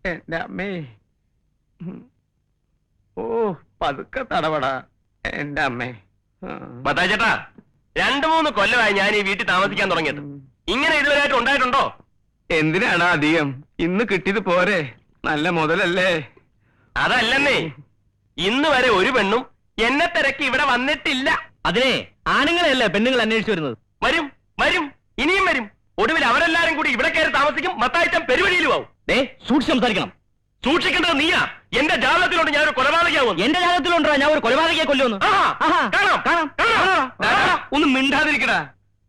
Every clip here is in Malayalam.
എന്റെ അമ്മേ. ഓ പതുക്കെ തടപടാ എന്റെ അമ്മേ. മത്തായി ചേട്ടാ, 2-3 കൊല്ലമായി ഞാൻ ഈ വീട്ടിൽ താമസിക്കാൻ തുടങ്ങിയത്. ഇങ്ങനെ ഇതുവരെയായിട്ട് ഉണ്ടായിട്ടുണ്ടോ? എന്തിനാണ് അധികം? ഇന്ന് കിട്ടിയത് പോരെ, നല്ല മുതലല്ലേ. അതല്ലെന്നേ, ഇന്ന് വരെ ഒരു പെണ്ണും എന്നെ തിരക്കി ഇവിടെ വന്നിട്ടില്ല. അതിനെ ആണുങ്ങളെയല്ലേ പെണ്ണുങ്ങൾ അന്വേഷിച്ചു വരുന്നത്. വരും വരും, ഇനിയും വരും. ഒടുവിൽ അവരെല്ലാരും കൂടി ഇവിടെ കയറി താമസിക്കും. മത്തായിച്ചൻ പെരുവഴിയിലും ആവും. സൂക്ഷിച്ച് സംസാരിക്കണം. സൂക്ഷിക്കേണ്ടത് നീയാ. എന്റെ ജാതകത്തിലുണ്ട് ഞാനൊരു കൊലപാതകയാവും. എന്റെ ജാതകത്തിലുണ്ടോ ഞാൻ ഒരു കൊലപാതകയെ കൊല്ലുമെന്ന്? ഒന്ന് മിണ്ടാതിരിക്കടാ,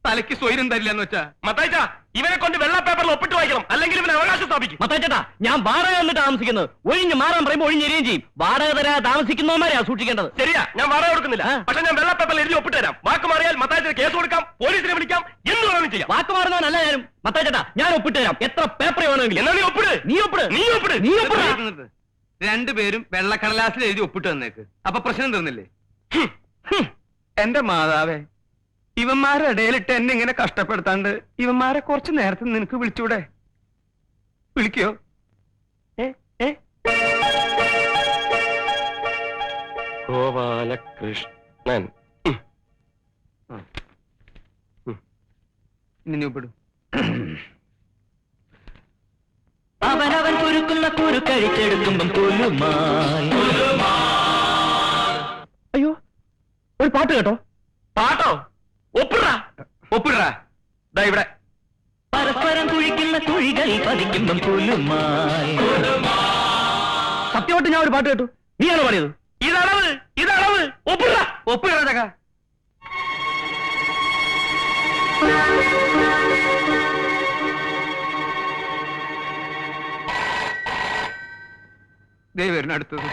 തലയ്ക്ക് സ്വൈരം തരില്ല എന്ന് വെച്ചാ. മത്തായിച്ച, ഇവനെ കൊണ്ട് വെള്ള പേപ്പറിൽ ഒപ്പിട്ട് വായിക്കണം, അല്ലെങ്കിൽ ഇവന് അവകാശം സ്ഥാപിക്കും. മത്തായിച്ചേട്ടാ, ഞാൻ വാടക വന്നിട്ട് താമസിക്കുന്നത്. ഒഴിഞ്ഞ് മാറാൻ പറയുമ്പോൾ ഒഴിഞ്ഞെരിയും ചെയ്യും. വാടക തരാ താമസിക്കുന്നവന്മാരെയാ സൂക്ഷിക്കേണ്ടത്. ശരിയാ, ഞാൻ വാടക കൊടുക്കുന്നില്ല. പക്ഷെ ഞാൻ വെള്ള പേപ്പറിൽ എഴുതി ഒപ്പിട്ട് തരാം. വാക്ക് മാറിയാൽ മത്തായിച്ചന് കേസ് കൊടുക്കാം, പോലീസിനെ വിളിക്കാം, എന്ത് വേണമെങ്കിലും ചെയ്യാം. വാക്ക് മാറുന്നവനല്ല ഞാനും. മത്തായിച്ചേട്ടാ, ഞാൻ ഒപ്പിട്ട് തരാം. എത്ര പേപ്പർ വേണമെങ്കിലും. എന്നാ നീ ഒപ്പിട്. നീ ഒപ്പിട്. നീ ഒപ്പിട്. നീ ഒപ്പിട്. രണ്ടുപേരും വെള്ളക്കടലാസിൽ എഴുതി ഒപ്പിട്ട് തന്നേക്ക്. അപ്പൊ പ്രശ്നം തീർന്നില്ലേ? എന്റെ മാതാവേ, ഇവന്മാരുടെ ഇടയിലിട്ട് എന്നെ ഇങ്ങനെ കഷ്ടപ്പെടുത്താണ്ട് ഇവന്മാരെ കുറച്ച് നേരത്തെ നിനക്ക് വിളിച്ചൂടെ? വിളിക്കോ? ഗോപാലകൃഷ്ണൻ. ഇനി നീ ഒപ്പിടും. അവനവൻ കുരുക്കുന്ന കുരുക്കഴിച്ചെടുക്കുമ്പം കൊല്ലുമായി. അയ്യോ, ഒരു പാട്ട് കേട്ടോ? പാട്ടോ? ഒപ്പിടാ ഒപ്പിടാ. ദാ ഇവിടെ. പരസ്പരം കുഴിക്കുന്ന കുഴികൾ പതിക്കുമ്പം കൊല്ലുമായി. സത്യമായിട്ട് ഞാൻ ഒരു പാട്ട് കേട്ടു. നീയാണോ പാടിയത്? ഇതളവ്, ഇതളവ്. ഒപ്പിടാ. ഒപ്പിടാ ചക്ക. ദേ വരുന്ന അടുത്തത്.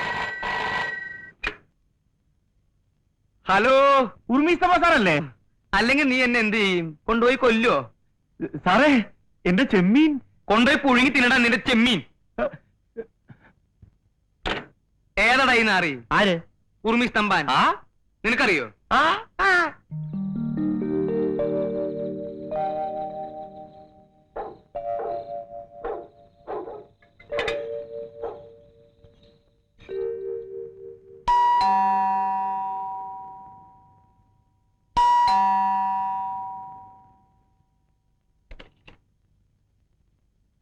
ഹലോ, ഉർമിസ്തഫ സാറല്ലേ? അല്ലെങ്കിൽ നീ എന്നെ എന്ത് ചെയ്യും? കൊണ്ടുപോയി കൊല്ലോ? സാറേ, എന്റെ ചെമ്മീൻ കൊണ്ടുപോയി പുഴുങ്ങി തിന്നടാ നിന്റെ ചെമ്മീൻ. ഏതടാ ഈ നാറി? ആര്? ഉർമി സ്തംഭാൻ. നിനക്കറിയോ?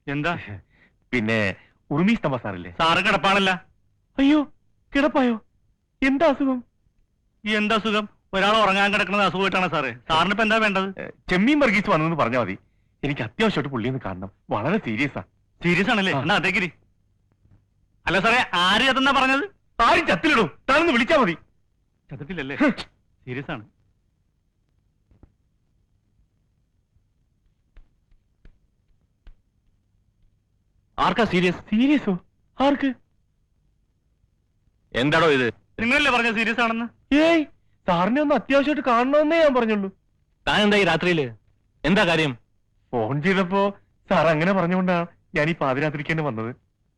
എന്താ? പിന്നെ ഉറുമീസ്തംഭ സാറല്ലേ? സാറ് കിടപ്പാണല്ല. അയ്യോ, കിടപ്പായോ? എന്താ അസുഖം? എന്താ സുഖം? ഒരാൾ ഉറങ്ങാൻ കിടക്കുന്നത് അസുഖമായിട്ടാണ് സാറേ. സാറിന് ഇപ്പൊ എന്താ വേണ്ടത്? ചെമ്മീൻ വർഗീസ് വന്നെന്ന് പറഞ്ഞാൽ മതി. എനിക്ക് അത്യാവശ്യമായിട്ട് പുള്ളിയൊന്ന് കാണണം. വളരെ സീരിയസാ. സീരിയസ് ആണല്ലേ? എന്നാ അതേക്കിരി. അല്ല സാറേ, ആര് ചത്തെന്നാ പറഞ്ഞത്? ആരും ചത്തിലിടും, താനൊന്ന് വിളിച്ചാ മതി. ചത്തിട്ടില്ലല്ലേ? സീരിയസ് ആണ്. ആർക്കാ സീരിയസ്? സീരിയസോ? ആർക്ക്? എന്താടോ ഇത്? നിങ്ങളല്ലേ പറഞ്ഞ സീരിയസ് ആണെന്ന്? ഏയ്, സാറിനെ ഒന്ന് അത്യാവശ്യമായിട്ട് കാണണമെന്നേ ഞാൻ പറഞ്ഞുള്ളൂ. താൻ എന്താ ഈ രാത്രിയില്? എന്താ കാര്യം? ഫോൺ ചെയ്തപ്പോ സാർ അങ്ങനെ പറഞ്ഞുകൊണ്ടാണ് ഞാൻ ഈ പാതിരാത്രിക്ക് തന്നെ വന്നത്.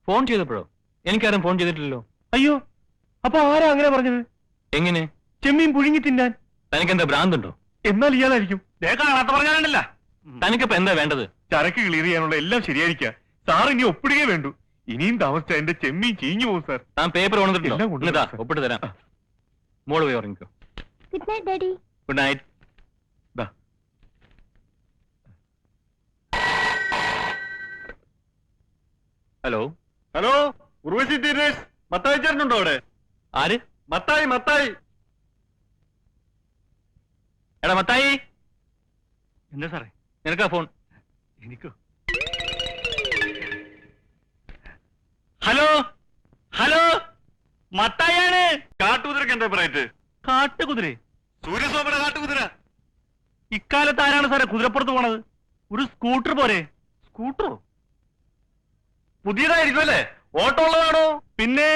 ഫോൺ ചെയ്തപ്പോഴോ? എനിക്കാരും ഫോൺ ചെയ്തിട്ടില്ലല്ലോ. അയ്യോ, അപ്പൊ ആരാ അങ്ങനെ പറഞ്ഞത്? എങ്ങനെ? ചെമ്മീൻ പുഴുങ്ങി തിന്നാൻ. തനിക്കെന്താ ഭ്രാന്തുണ്ടോ? എന്നാൽ ഇയാളായിരിക്കും. കാണാത്ത പറഞ്ഞാലുണ്ടല്ല. തനിക്കിപ്പോ എന്താ വേണ്ടത്? ചരക്ക് ക്ലിയർ ചെയ്യാനുള്ള എല്ലാം ശരിയായിരിക്കാം. സാർ ഇനി ഒപ്പിടുകയേ വേണ്ടു. ഇനിയും താമസിച്ച എന്റെ ചെമ്മീൻ ചീഞ്ഞു പോകും സാർ. താൻ പേപ്പർ എല്ലാം കൊണ്ടുവരാം, കൊണ്ടുവന്നിട്ടാ സാർ. ഒപ്പിട്ട് തരാം. മോള് പോയി ഉറങ്ങിക്കോ. Good night daddy. Good night. Hello hello, Urvashi തീരേഷ്, മത്തായി ചേട്ടനുണ്ടോ അവിടെ? ആര്? മത്തായി, മത്തായി. എടാ മത്തായി. എന്താ സാറേ? നിനക്കാ ഫോൺ? എനിക്കോ? ഹലോ ഹലോ, മത്തായാണ്. കാട്ടുകുതിരക്ക് എന്താ പറയറ്റ്? കാട്ടുകുതിര? സൂര്യസോമന കാട്ടുകുതിര. ഇക്കാലത്ത് ആരാണ് സാറേ കുതിരപ്പുറത്ത് പോണത്? ഒരു സ്കൂട്ടർ പോരെ? സ്കൂട്ടറോ? പുതിയതായിരിക്കും അല്ലേ? ഓട്ടോ ഉള്ളതാണോ? പിന്നെ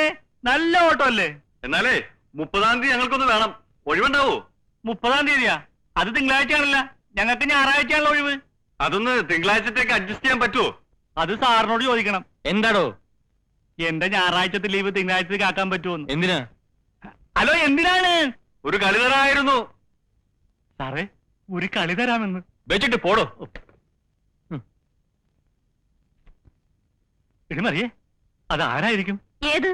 നല്ല ഓട്ടോ അല്ലേ? എന്നാലേ 30-ാം തീയതി ഞങ്ങൾക്കൊന്ന് വേണം. ഒഴിവുണ്ടാവോ? 30-ാം തീയതിയാ? അത് തിങ്കളാഴ്ചയാണല്ല. ഞങ്ങൾക്ക് ഞായറാഴ്ചയാണല്ലോ ഒഴിവ്. അതൊന്ന് തിങ്കളാഴ്ചത്തേക്ക് അഡ്ജസ്റ്റ് ചെയ്യാൻ പറ്റുമോ? അത് സാറിനോട് ചോദിക്കണം. എന്താടോ? എന്റെ ഞായറാഴ്ചത്തെ ലീവ് തിങ്കളാഴ്ചത്തേക്ക് ആക്കാൻ പറ്റുമോന്ന്. എന്തിനാ? ഹലോ, എന്തിനാണ്? ഒരു കളി തരായിരുന്നു. സാറേ, ഒരു കളി തരാമെന്ന്. വെച്ചിട്ട് പോടോ. എടി മറിയേ, അതാരായിരിക്കും? ഏത്?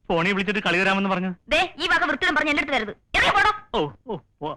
ഫോണിൽ വിളിച്ചിട്ട് കളി തരാമെന്ന് പറഞ്ഞു. ദേ ഈ വക വൃത്തിയും പറഞ്ഞ് എന്റെ അടുത്ത് തരുത്. എവിടെ പോടോ? ഓ ഓ ഓ